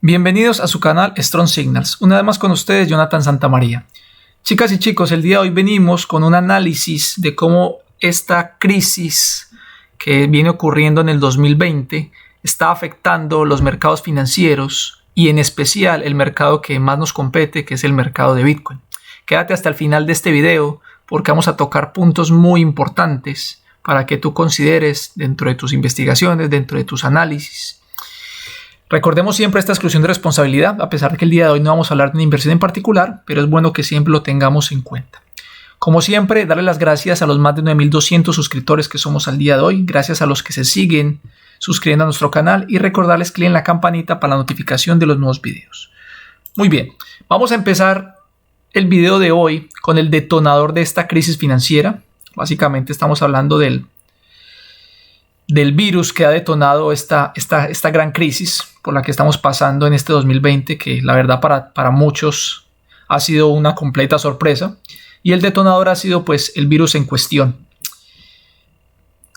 Bienvenidos a su canal Strong Signals. Una vez más con ustedes, Jonathan Santamaría. Chicas y chicos, el día de hoy venimos con un análisis de cómo esta crisis que viene ocurriendo en el 2020 está afectando los mercados financieros y en especial el mercado que más nos compete, que es el mercado de Bitcoin. Quédate hasta el final de este video porque vamos a tocar puntos muy importantes para que tú consideres dentro de tus investigaciones, dentro de tus análisis. Recordemos siempre esta exclusión de responsabilidad, a pesar de que el día de hoy no vamos a hablar de una inversión en particular, pero es bueno que siempre lo tengamos en cuenta. Como siempre, darle las gracias a los más de 9.200 suscriptores que somos al día de hoy, gracias a los que se siguen suscribiendo a nuestro canal y recordarles que le den la campanita para la notificación de los nuevos videos. Muy bien, vamos a empezar el video de hoy con el detonador de esta crisis financiera. Básicamente estamos hablando del virus que ha detonado esta gran crisis por la que estamos pasando en este 2020, que la verdad para muchos ha sido una completa sorpresa. Y el detonador ha sido pues el virus en cuestión.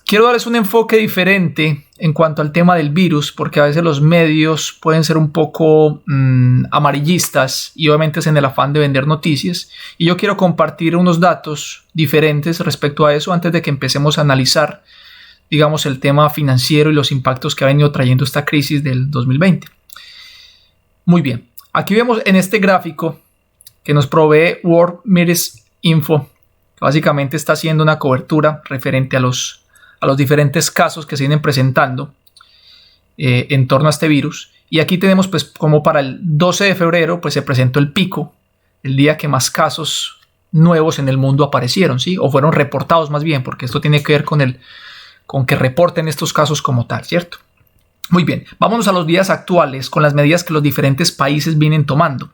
Quiero darles un enfoque diferente en cuanto al tema del virus, porque a veces los medios pueden ser un poco amarillistas y obviamente es en el afán de vender noticias. Y yo quiero compartir unos datos diferentes respecto a eso antes de que empecemos a analizar, digamos, el tema financiero y los impactos que ha venido trayendo esta crisis del 2020. Muy bien, aquí vemos en este gráfico que nos provee World Meters Info, que básicamente está haciendo una cobertura referente a los diferentes casos que se vienen presentando en torno a este virus. Y aquí tenemos pues como para el 12 de febrero pues se presentó el pico, el día que más casos nuevos en el mundo aparecieron, ¿sí? O fueron reportados más bien, porque esto tiene que ver con que reporten estos casos como tal, ¿cierto? Muy bien, vámonos a los días actuales con las medidas que los diferentes países vienen tomando.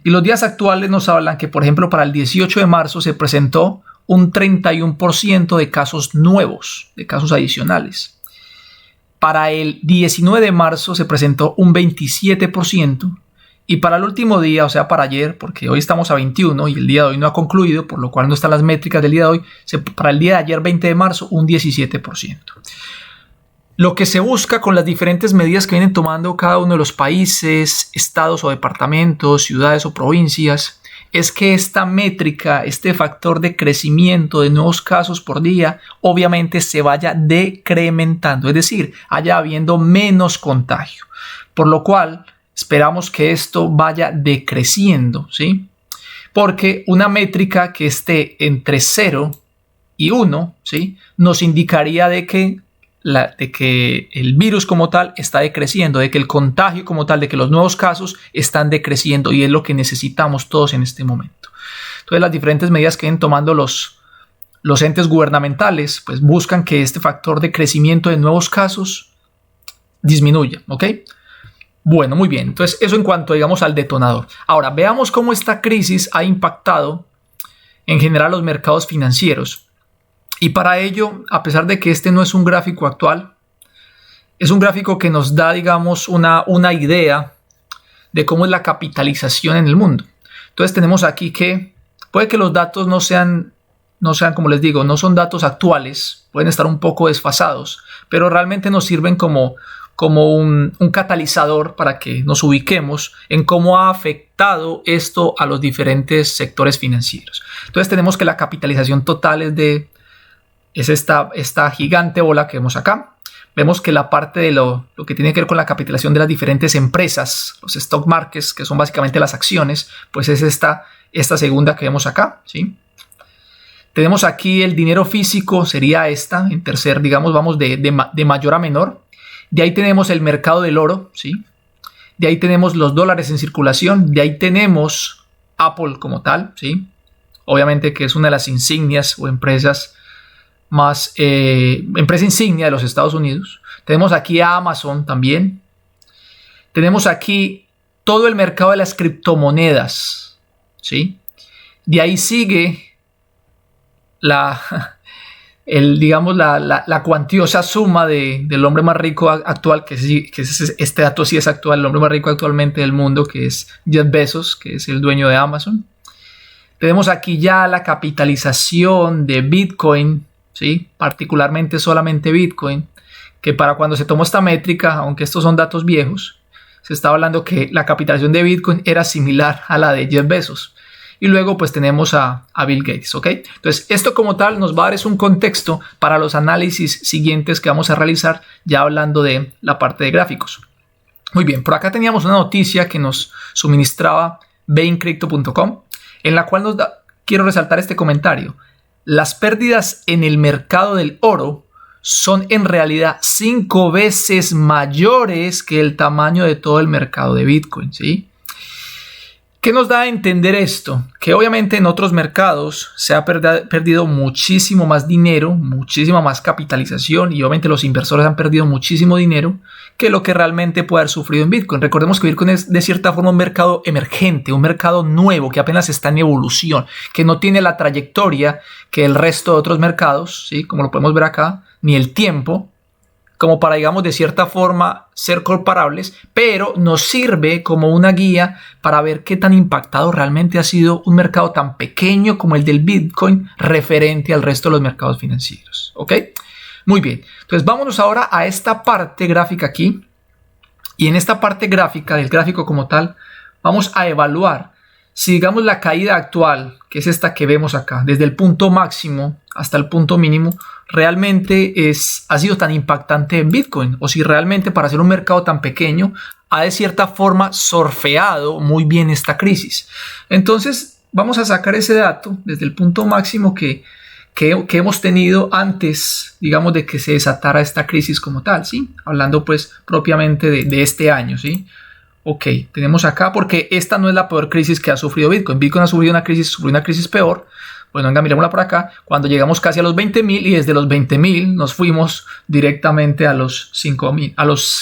Y los días actuales nos hablan que, por ejemplo, para el 18 de marzo se presentó un 31% de casos nuevos, de casos adicionales. Para el 19 de marzo se presentó un 27%. Y para el último día, o sea, para ayer, porque hoy estamos a 21 y el día de hoy no ha concluido, por lo cual no están las métricas del día de hoy, para el día de ayer, 20 de marzo, un 17%. Lo que se busca con las diferentes medidas que vienen tomando cada uno de los países, estados o departamentos, ciudades o provincias, es que esta métrica, este factor de crecimiento de nuevos casos por día, obviamente se vaya decrementando, es decir, haya habiendo menos contagio, por lo cual esperamos que esto vaya decreciendo, ¿sí? Porque una métrica que esté entre 0 y 1, ¿sí? Nos indicaría de que el virus como tal está decreciendo, de que el contagio como tal, de que los nuevos casos están decreciendo, y es lo que necesitamos todos en este momento. Entonces las diferentes medidas que vienen tomando los entes gubernamentales pues buscan que este factor de crecimiento de nuevos casos disminuya, ¿ok? Bueno, muy bien. Entonces eso en cuanto, digamos, al detonador. Ahora veamos cómo esta crisis ha impactado en general los mercados financieros. Y para ello, a pesar de que este no es un gráfico actual, es un gráfico que nos da, digamos, una idea de cómo es la capitalización en el mundo. Entonces tenemos aquí que puede que los datos no sean, como les digo, no son datos actuales, pueden estar un poco desfasados, pero realmente nos sirven como un catalizador para que nos ubiquemos en cómo ha afectado esto a los diferentes sectores financieros. Entonces tenemos que la capitalización total es esta gigante bola que vemos acá. Vemos que la parte de lo que tiene que ver con la capitalización de las diferentes empresas, los stock markets, que son básicamente las acciones, pues es esta segunda que vemos acá, ¿sí? Tenemos aquí el dinero físico, sería esta, en tercer, digamos, vamos de mayor a menor. De ahí tenemos el mercado del oro, ¿sí? De ahí tenemos los dólares en circulación. De ahí tenemos Apple como tal, ¿sí? Obviamente que es una de las insignias o empresa insignia de los Estados Unidos. Tenemos aquí a Amazon también. Tenemos aquí todo el mercado de las criptomonedas, ¿sí? De ahí sigue la cuantiosa suma del hombre más rico actual, este dato sí es actual, el hombre más rico actualmente del mundo, que es Jeff Bezos, que es el dueño de Amazon. Tenemos aquí ya la capitalización de Bitcoin, ¿sí? Particularmente solamente Bitcoin, que para cuando se tomó esta métrica, aunque estos son datos viejos, se estaba hablando que la capitalización de Bitcoin era similar a la de Jeff Bezos. Y luego pues tenemos a Bill Gates, ¿ok? Entonces esto como tal nos va a dar es un contexto para los análisis siguientes que vamos a realizar ya hablando de la parte de gráficos. Muy bien, por acá teníamos una noticia que nos suministraba BainCrypto.com en la cual quiero resaltar este comentario. Las pérdidas en el mercado del oro son en realidad 5 veces mayores que el tamaño de todo el mercado de Bitcoin, ¿sí? ¿Qué nos da a entender esto? Que obviamente en otros mercados se ha perdido muchísimo más dinero, muchísima más capitalización y obviamente los inversores han perdido muchísimo dinero que lo que realmente puede haber sufrido en Bitcoin. Recordemos que Bitcoin es de cierta forma un mercado emergente, un mercado nuevo que apenas está en evolución, que no tiene la trayectoria que el resto de otros mercados, ¿sí? Como lo podemos ver acá, ni el tiempo, como para, digamos, de cierta forma ser comparables, pero nos sirve como una guía para ver qué tan impactado realmente ha sido un mercado tan pequeño como el del Bitcoin referente al resto de los mercados financieros. ¿Ok? Muy bien. Entonces vámonos ahora a esta parte gráfica aquí. Y en esta parte gráfica del gráfico como tal, vamos a evaluar si, digamos, la caída actual, que es esta que vemos acá, desde el punto máximo hasta el punto mínimo, realmente ha sido tan impactante en Bitcoin, o si realmente para ser un mercado tan pequeño ha de cierta forma surfeado muy bien esta crisis. Entonces vamos a sacar ese dato desde el punto máximo que hemos tenido antes, digamos, de que se desatara esta crisis como tal, ¿sí? Hablando pues propiamente de este año, ¿sí? Ok, tenemos acá, porque esta no es la peor crisis que ha sufrido Bitcoin. Bitcoin ha sufrido una crisis peor. Bueno, venga, miremosla por acá. Cuando llegamos casi a los 20.000 y desde los 20.000 nos fuimos directamente a los 5.000,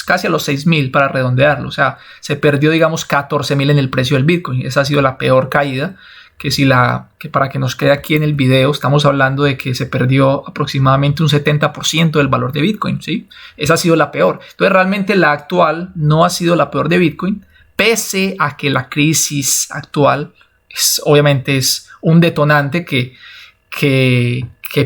casi a los 6.000 para redondearlo. O sea, se perdió, digamos, 14.000 en el precio del Bitcoin. Esa ha sido la peor caída. Que para que nos quede aquí en el video, estamos hablando de que se perdió aproximadamente un 70% del valor de Bitcoin, ¿sí? Esa ha sido la peor. Entonces, realmente la actual no ha sido la peor de Bitcoin, pese a que la crisis actual obviamente es un detonante que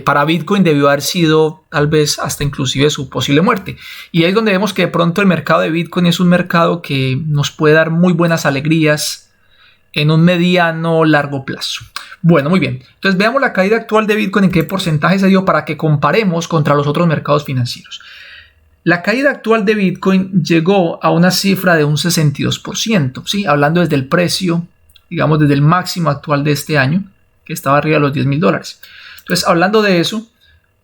para Bitcoin debió haber sido tal vez hasta inclusive su posible muerte. Y ahí es donde vemos que de pronto el mercado de Bitcoin es un mercado que nos puede dar muy buenas alegrías en un mediano largo plazo. Bueno, muy bien. Entonces veamos la caída actual de Bitcoin, en qué porcentaje se dio para que comparemos contra los otros mercados financieros. La caída actual de Bitcoin llegó a una cifra de un 62%, ¿sí? Hablando desde el precio, digamos desde el máximo actual de este año, que estaba arriba de los $10.000. Entonces, hablando de eso,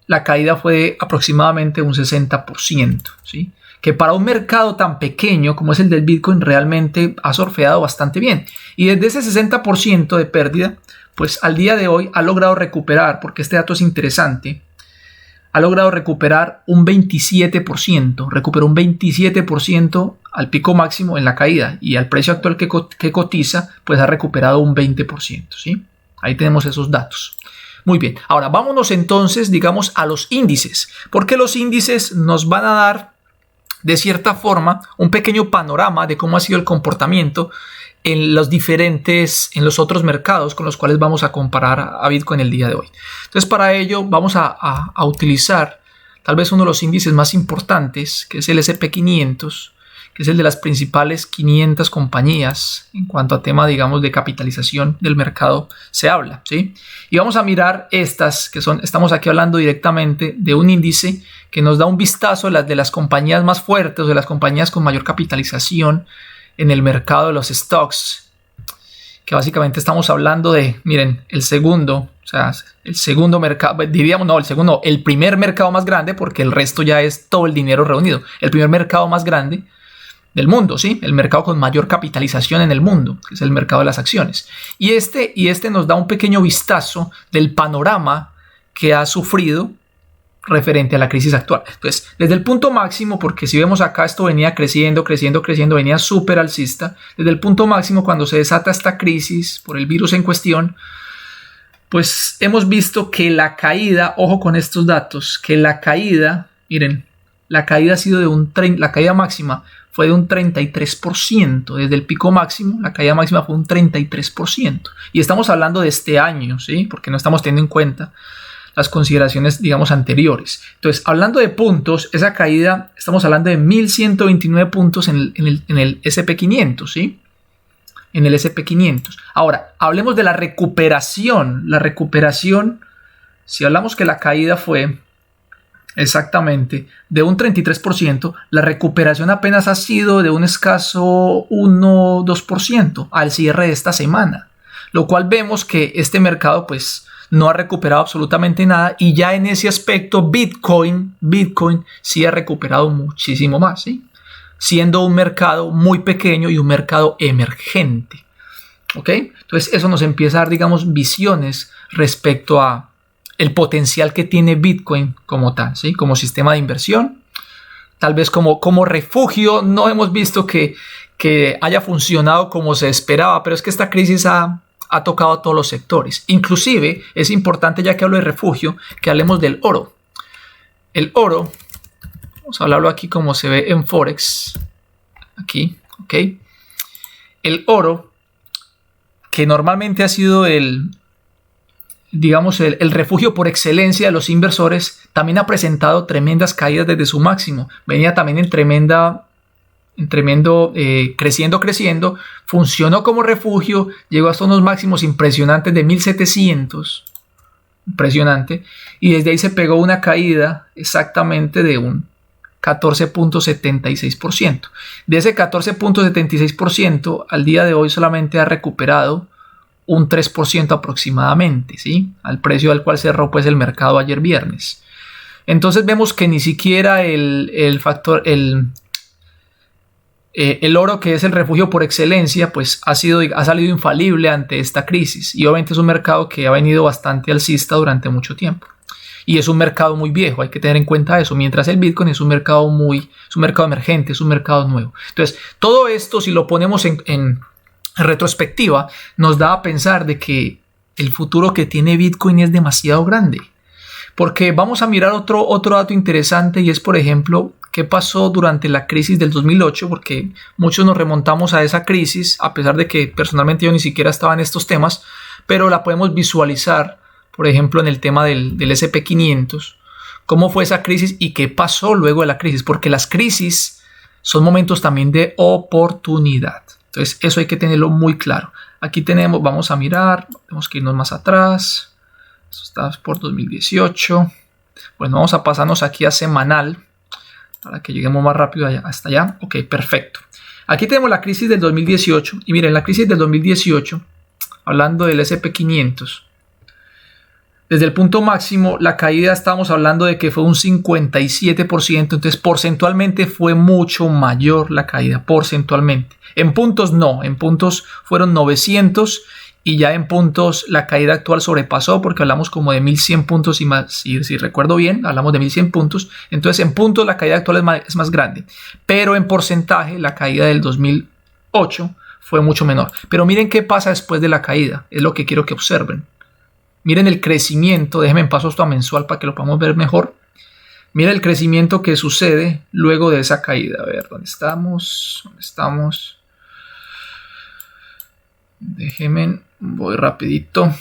la caída fue de aproximadamente un 60%, ¿sí? Que para un mercado tan pequeño como es el del Bitcoin realmente ha surfeado bastante bien. Y desde ese 60% de pérdida, pues al día de hoy ha logrado recuperar, porque este dato es interesante, ha logrado recuperar un 27%, recuperó un 27% al pico máximo en la caída, y al precio actual que cotiza, pues ha recuperado un 20%, ¿sí? Ahí tenemos esos datos. Muy bien, ahora vámonos entonces, digamos, a los índices, porque los índices nos van a dar de cierta forma un pequeño panorama de cómo ha sido el comportamiento en los otros mercados con los cuales vamos a comparar a Bitcoin el día de hoy. Entonces, para ello vamos a utilizar tal vez uno de los índices más importantes, que es el S&P 500, que es el de las principales 500 compañías en cuanto a tema, digamos, de capitalización del mercado se habla, ¿sí? Y vamos a mirar estas que estamos aquí hablando directamente de un índice que nos da un vistazo de las compañías más fuertes o de las compañías con mayor capitalización en el mercado de los stocks, que básicamente estamos hablando de, miren, el primer mercado más grande, porque el resto ya es todo el dinero reunido, el primer mercado más grande del mundo, ¿sí? El mercado con mayor capitalización en el mundo, que es el mercado de las acciones. Y este nos da un pequeño vistazo del panorama que ha sufrido referente a la crisis actual. Entonces, desde el punto máximo, porque si vemos acá esto venía creciendo, venía súper alcista. Desde el punto máximo, cuando se desata esta crisis por el virus en cuestión, pues hemos visto que la caída, ojo con estos datos, que la caída, miren, la caída ha sido la caída máxima fue de un 33%. Desde el pico máximo, la caída máxima fue un 33%. Y estamos hablando de este año, ¿sí? Porque no estamos teniendo en cuenta las consideraciones, digamos, anteriores. Entonces, hablando de puntos, esa caída, estamos hablando de 1129 puntos en el SP500, ¿sí? En el SP500. Ahora, hablemos de la recuperación. La recuperación, si hablamos que la caída fue exactamente de un 33%, la recuperación apenas ha sido de un escaso 1-2% al cierre de esta semana, lo cual vemos que este mercado pues no ha recuperado absolutamente nada, y ya en ese aspecto Bitcoin sí ha recuperado muchísimo más, ¿sí? Siendo un mercado muy pequeño y un mercado emergente, ¿ok? Entonces eso nos empieza a dar, digamos, visiones respecto a el potencial que tiene Bitcoin como tal, ¿sí? Como sistema de inversión, tal vez como refugio. No hemos visto que haya funcionado como se esperaba, pero es que esta crisis ha tocado a todos los sectores. Inclusive es importante, ya que hablo de refugio, que hablemos del oro. El oro, vamos a hablarlo aquí como se ve en Forex, aquí, ¿ok? El oro, que normalmente ha sido el refugio por excelencia de los inversores, también ha presentado tremendas caídas desde su máximo. Venía también en tremendo creciendo, funcionó como refugio, llegó hasta unos máximos impresionantes de 1700, impresionante, y desde ahí se pegó una caída exactamente de un 14.76%. De ese 14.76%, al día de hoy solamente ha recuperado un 3% aproximadamente, ¿sí? Al precio al cual cerró pues el mercado ayer viernes. Entonces vemos que ni siquiera el oro, que es el refugio por excelencia, pues ha salido infalible ante esta crisis. Y obviamente es un mercado que ha venido bastante alcista durante mucho tiempo. Y es un mercado muy viejo, hay que tener en cuenta eso. Mientras el Bitcoin es un mercado emergente, es un mercado nuevo. Entonces, todo esto, si lo ponemos en retrospectiva, nos da a pensar de que el futuro que tiene Bitcoin es demasiado grande. Porque vamos a mirar otro dato interesante, y es, por ejemplo, qué pasó durante la crisis del 2008, porque muchos nos remontamos a esa crisis, a pesar de que personalmente yo ni siquiera estaba en estos temas, pero la podemos visualizar, por ejemplo, en el tema del SP500, cómo fue esa crisis y qué pasó luego de la crisis, porque las crisis son momentos también de oportunidad. Entonces eso hay que tenerlo muy claro. Aquí vamos a mirar, tenemos que irnos más atrás. Eso está por 2018. Bueno, vamos a pasarnos aquí a semanal para que lleguemos más rápido hasta allá. Ok, perfecto. Aquí tenemos la crisis del 2018. Y miren, la crisis del 2018, hablando del SP500, desde el punto máximo, la caída estamos hablando de que fue un 57%. Entonces, porcentualmente fue mucho mayor la caída, porcentualmente. En puntos no, en puntos fueron 900, y ya en puntos la caída actual sobrepasó, porque hablamos como de 1100 puntos y más, si recuerdo bien, hablamos de 1100 puntos. Entonces, en puntos la caída actual es más grande, pero en porcentaje la caída del 2008 fue mucho menor. Pero miren qué pasa después de la caída, es lo que quiero que observen. Miren el crecimiento, déjenme en paso esto a mensual para que lo podamos ver mejor. Miren el crecimiento que sucede luego de esa caída. A ver, ¿dónde estamos? Déjenme, voy rapidito.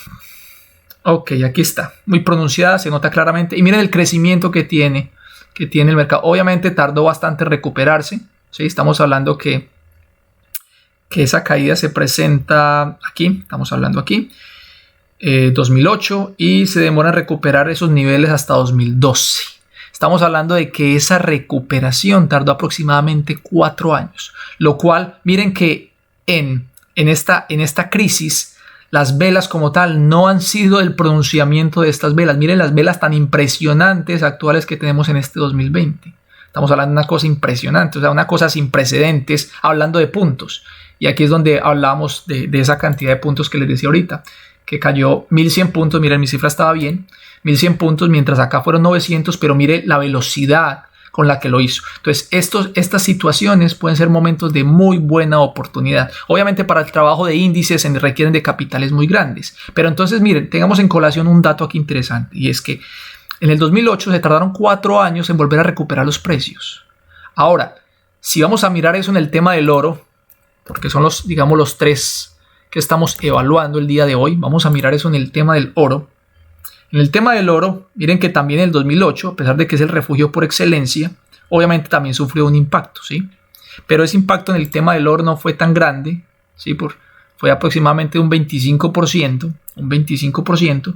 Ok, aquí está. Muy pronunciada, se nota claramente. Y miren el crecimiento que tiene el mercado. Obviamente tardó bastante en recuperarse, ¿sí? Estamos hablando que esa caída se presenta aquí. Estamos hablando aquí. 2008, y se demora en recuperar esos niveles hasta 2012. Estamos hablando de que esa recuperación tardó aproximadamente 4 años, lo cual, miren que en esta crisis las velas como tal no han sido el pronunciamiento de estas velas. Miren las velas tan impresionantes actuales que tenemos en este 2020. Estamos hablando de una cosa impresionante, o sea, una cosa sin precedentes, hablando de puntos. Y aquí es donde hablamos de esa cantidad de puntos que les decía ahorita, que cayó 1100 puntos. Miren, mi cifra estaba bien, 1100 puntos, mientras acá fueron 900, pero mire la velocidad con la que lo hizo. Entonces, estas situaciones pueden ser momentos de muy buena oportunidad. Obviamente, para el trabajo de índices se requieren de capitales muy grandes. Pero entonces, miren, tengamos en colación un dato aquí interesante, y es que en el 2008 se tardaron 4 años en volver a recuperar los precios. Ahora, si vamos a mirar eso en el tema del oro, porque son los 3 que estamos evaluando el día de hoy, vamos a mirar eso en el tema del oro. En el tema del oro, miren que también el 2008, a pesar de que es el refugio por excelencia, obviamente también sufrió un impacto, ¿sí? Pero ese impacto en el tema del oro no fue tan grande, ¿sí? Fue aproximadamente un 25%,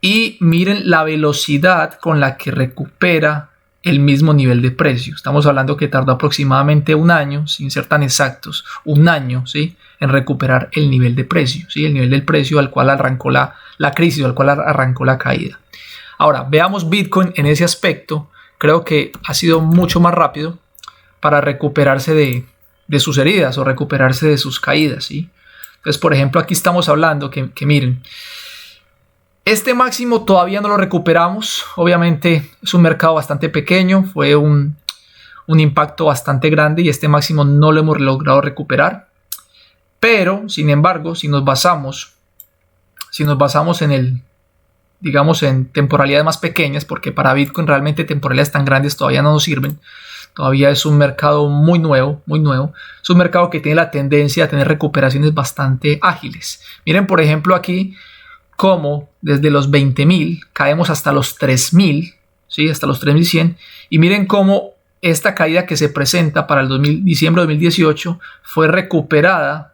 y miren la velocidad con la que recupera el mismo nivel de precio. Estamos hablando que tardó aproximadamente un año, sin ser tan exactos, un año, ¿sí? En recuperar el nivel de precio, ¿sí? El nivel del precio al cual arrancó la crisis, al cual arrancó la caída. Ahora, veamos Bitcoin en ese aspecto. Creo que ha sido mucho más rápido para recuperarse de sus heridas o recuperarse de sus caídas, ¿sí? Entonces, por ejemplo, aquí estamos hablando que miren, este máximo todavía no lo recuperamos. Obviamente es un mercado bastante pequeño, fue un impacto bastante grande y este máximo no lo hemos logrado recuperar. Pero, sin embargo, si nos basamos en digamos en temporalidades más pequeñas, porque para Bitcoin realmente temporalidades tan grandes todavía no nos sirven. Todavía es un mercado muy nuevo. Es un mercado que tiene la tendencia a tener recuperaciones bastante ágiles. Miren, por ejemplo, aquí cómo desde los 20.000 caemos hasta los 3.000, ¿sí? Hasta los 3.100. Y miren cómo esta caída que se presenta para el diciembre de 2018 fue recuperada,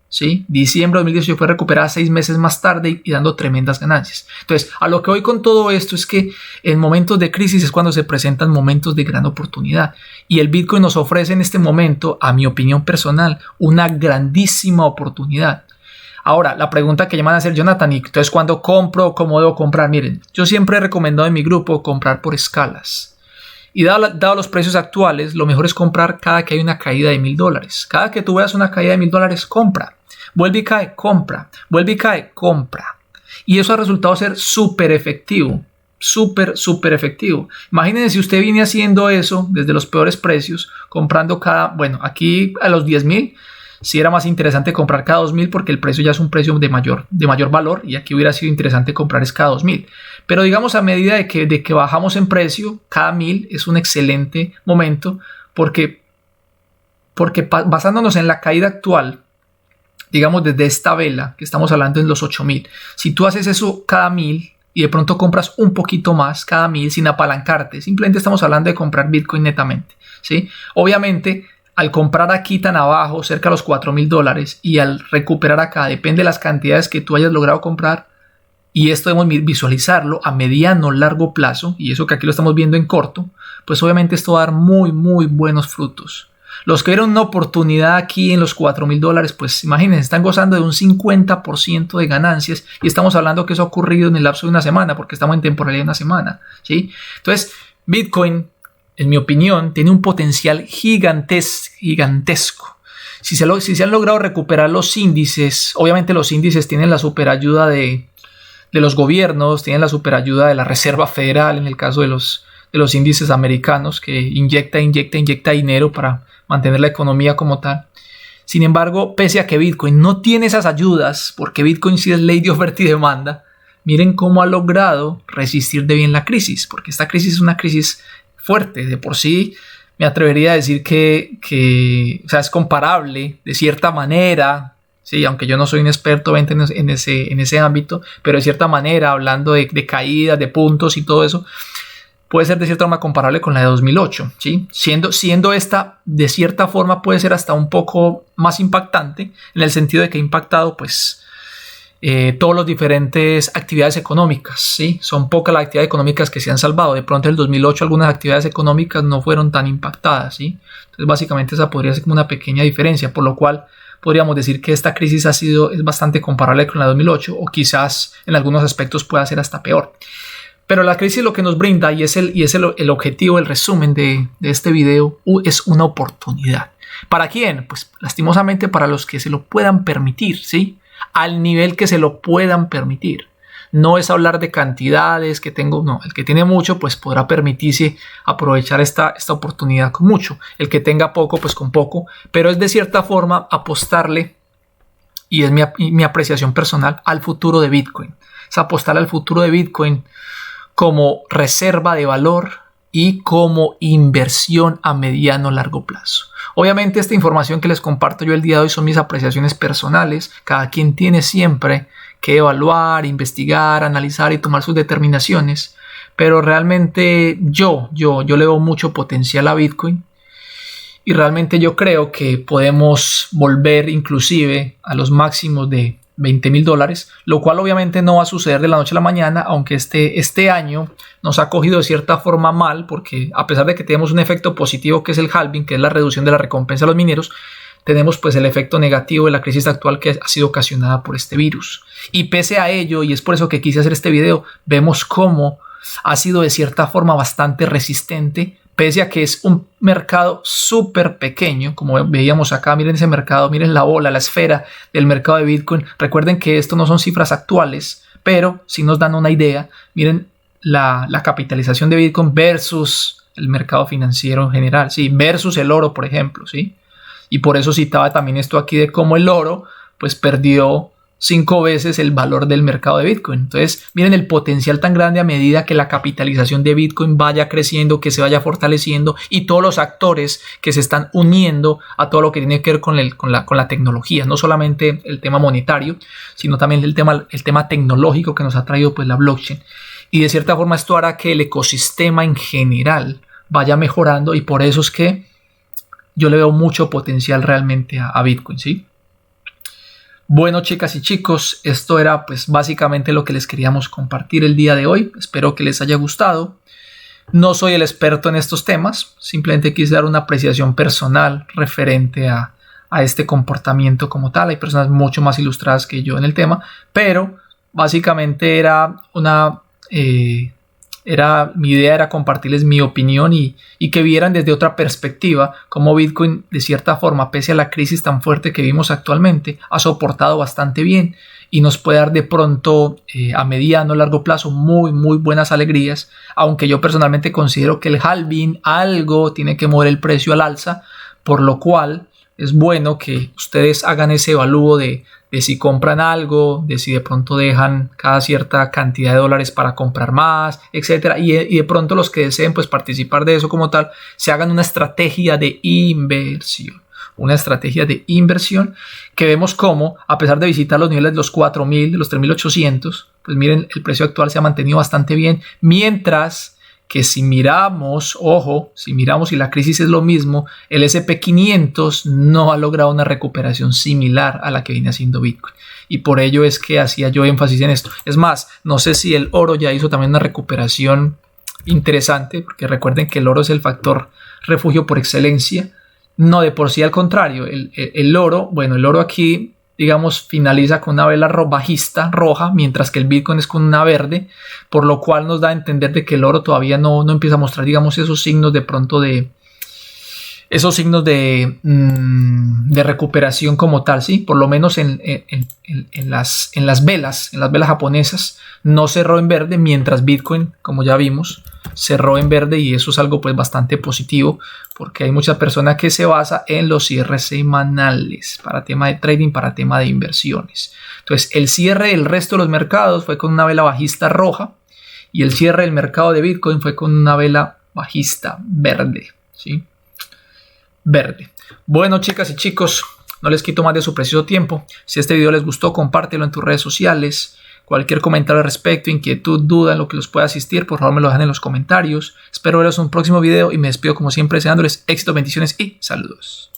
¿sí? Diciembre de 2018 fue recuperada 6 meses más tarde y dando tremendas ganancias. Entonces, a lo que voy con todo esto es que en momentos de crisis es cuando se presentan momentos de gran oportunidad. Y el Bitcoin nos ofrece en este momento, a mi opinión personal, una grandísima oportunidad. Ahora, la pregunta que llaman a hacer, Jonathan, ¿y entonces cuándo compro? ¿Cómo debo comprar? Miren, yo siempre he recomendado en mi grupo comprar por escalas. Y dado los precios actuales, lo mejor es comprar cada que hay una caída de $1,000. Cada que tú veas una caída de $1,000, compra. Vuelve y cae, compra. Vuelve y cae, compra. Y eso ha resultado ser súper efectivo. Súper efectivo. Imagínense si usted viene haciendo eso desde los peores precios, comprando aquí a los 10.000, sí era más interesante comprar cada 2.000 porque el precio ya es un precio de mayor valor y aquí hubiera sido interesante comprar es cada 2.000. Pero digamos a medida de que bajamos en precio, cada 1.000 es un excelente momento porque basándonos en la caída actual, digamos desde esta vela que estamos hablando en los 8.000, si tú haces eso cada 1.000 y de pronto compras un poquito más cada 1.000 sin apalancarte, simplemente estamos hablando de comprar Bitcoin netamente, ¿sí? Obviamente, al comprar aquí tan abajo, cerca de los $4.000 y al recuperar acá, depende de las cantidades que tú hayas logrado comprar y esto debemos visualizarlo a mediano, largo plazo y eso que aquí lo estamos viendo en corto, pues obviamente esto va a dar muy buenos frutos. Los que vieron una oportunidad aquí en los $4.000, pues imagínense, están gozando de un 50% de ganancias y estamos hablando que eso ha ocurrido en el lapso de una semana porque estamos en temporalidad de una semana, ¿sí? Entonces, Bitcoin, en mi opinión, tiene un potencial gigantesco. Si se han logrado recuperar los índices, obviamente los índices tienen la superayuda de los gobiernos, tienen la superayuda de la Reserva Federal en el caso de los índices americanos que inyecta dinero para mantener la economía como tal. Sin embargo, pese a que Bitcoin no tiene esas ayudas, porque Bitcoin sí es ley de oferta y demanda, miren cómo ha logrado resistir de bien la crisis, porque esta crisis es una crisis fuerte. De por sí, me atrevería a decir que es comparable de cierta manera, sí, aunque yo no soy un experto en ese ámbito, pero de cierta manera, hablando de caídas, de puntos y todo eso, puede ser de cierta forma comparable con la de 2008, ¿sí? Siendo esta de cierta forma puede ser hasta un poco más impactante en el sentido de que ha impactado pues todas las diferentes actividades económicas, ¿sí? Son pocas las actividades económicas que se han salvado. De pronto en el 2008 algunas actividades económicas no fueron tan impactadas, ¿sí? Entonces básicamente esa podría ser como una pequeña diferencia, por lo cual podríamos decir que esta crisis es bastante comparable con la de 2008 o quizás en algunos aspectos pueda ser hasta peor. Pero la crisis lo que nos brinda, y es el objetivo, el resumen de este video, es una oportunidad. ¿Para quién? Pues lastimosamente para los que se lo puedan permitir, ¿sí? Al nivel que se lo puedan permitir. No es hablar de cantidades que tengo, no. El que tiene mucho, pues podrá permitirse aprovechar esta oportunidad con mucho. El que tenga poco, pues con poco. Pero es de cierta forma apostarle, y es mi apreciación personal, al futuro de Bitcoin. Es apostarle al futuro de Bitcoin como reserva de valor y como inversión a mediano largo plazo. Obviamente esta información que les comparto yo el día de hoy son mis apreciaciones personales. Cada quien tiene siempre que evaluar, investigar, analizar y tomar sus determinaciones. Pero realmente yo le veo mucho potencial a Bitcoin. Y realmente yo creo que podemos volver inclusive a los máximos de $20,000, lo cual obviamente no va a suceder de la noche a la mañana, aunque este año nos ha cogido de cierta forma mal, porque a pesar de que tenemos un efecto positivo que es el halving, que es la reducción de la recompensa a los mineros, tenemos pues el efecto negativo de la crisis actual que ha sido ocasionada por este virus. Y pese a ello, y es por eso que quise hacer este video, vemos cómo ha sido de cierta forma bastante resistente, pese a que es un mercado súper pequeño, como veíamos acá. Miren ese mercado, miren la bola, la esfera del mercado de Bitcoin. Recuerden que esto no son cifras actuales, pero sí nos dan una idea. Miren la capitalización de Bitcoin versus el mercado financiero en general, ¿sí? Versus el oro, por ejemplo, ¿sí? Y por eso citaba también esto aquí de cómo el oro pues perdió 5 veces el valor del mercado de Bitcoin. Entonces, miren el potencial tan grande a medida que la capitalización de Bitcoin vaya creciendo, que se vaya fortaleciendo y todos los actores que se están uniendo a todo lo que tiene que ver con la tecnología. No solamente el tema monetario, sino también el tema tecnológico que nos ha traído pues la blockchain. Y de cierta forma esto hará que el ecosistema en general vaya mejorando, y por eso es que yo le veo mucho potencial realmente a Bitcoin, ¿sí? Bueno, chicas y chicos, esto era pues básicamente lo que les queríamos compartir el día de hoy. Espero que les haya gustado. No soy el experto en estos temas, simplemente quise dar una apreciación personal referente a este comportamiento como tal. Hay personas mucho más ilustradas que yo en el tema, pero básicamente mi idea era compartirles mi opinión y que vieran desde otra perspectiva cómo Bitcoin, de cierta forma, pese a la crisis tan fuerte que vimos actualmente, ha soportado bastante bien y nos puede dar de pronto a mediano o largo plazo muy buenas alegrías, aunque yo personalmente considero que el halving algo tiene que mover el precio al alza, por lo cual es bueno que ustedes hagan ese evalúo de si compran algo, de si de pronto dejan cada cierta cantidad de dólares para comprar más, etcétera, y de pronto los que deseen pues participar de eso como tal, se hagan una estrategia de inversión. Una estrategia de inversión que vemos como, a pesar de visitar los niveles de los 4.000, de los 3.800, pues miren, el precio actual se ha mantenido bastante bien, mientras que si miramos, ojo, si miramos y la crisis es lo mismo, el S&P 500 no ha logrado una recuperación similar a la que viene haciendo Bitcoin. Y por ello es que hacía yo énfasis en esto. Es más, no sé si el oro ya hizo también una recuperación interesante, porque recuerden que el oro es el factor refugio por excelencia. No, de por sí al contrario, el oro aquí, digamos, finaliza con una vela bajista roja, mientras que el Bitcoin es con una verde, por lo cual nos da a entender de que el oro todavía no empieza a mostrar, digamos, esos signos de pronto de recuperación como tal, ¿sí? Por lo menos en las velas japonesas no cerró en verde, mientras Bitcoin, como ya vimos, cerró en verde, y eso es algo pues bastante positivo, porque hay muchas personas que se basa en los cierres semanales para tema de trading, para tema de inversiones. Entonces, el cierre del resto de los mercados fue con una vela bajista roja, y el cierre del mercado de Bitcoin fue con una vela bajista verde, ¿sí? Verde. Bueno, chicas y chicos, no les quito más de su precioso tiempo. Si este video les gustó, compártelo en tus redes sociales. Cualquier comentario al respecto, inquietud, duda en lo que los pueda asistir, por favor me lo dejan en los comentarios. Espero veros en un próximo video y me despido como siempre deseándoles éxito, bendiciones y saludos.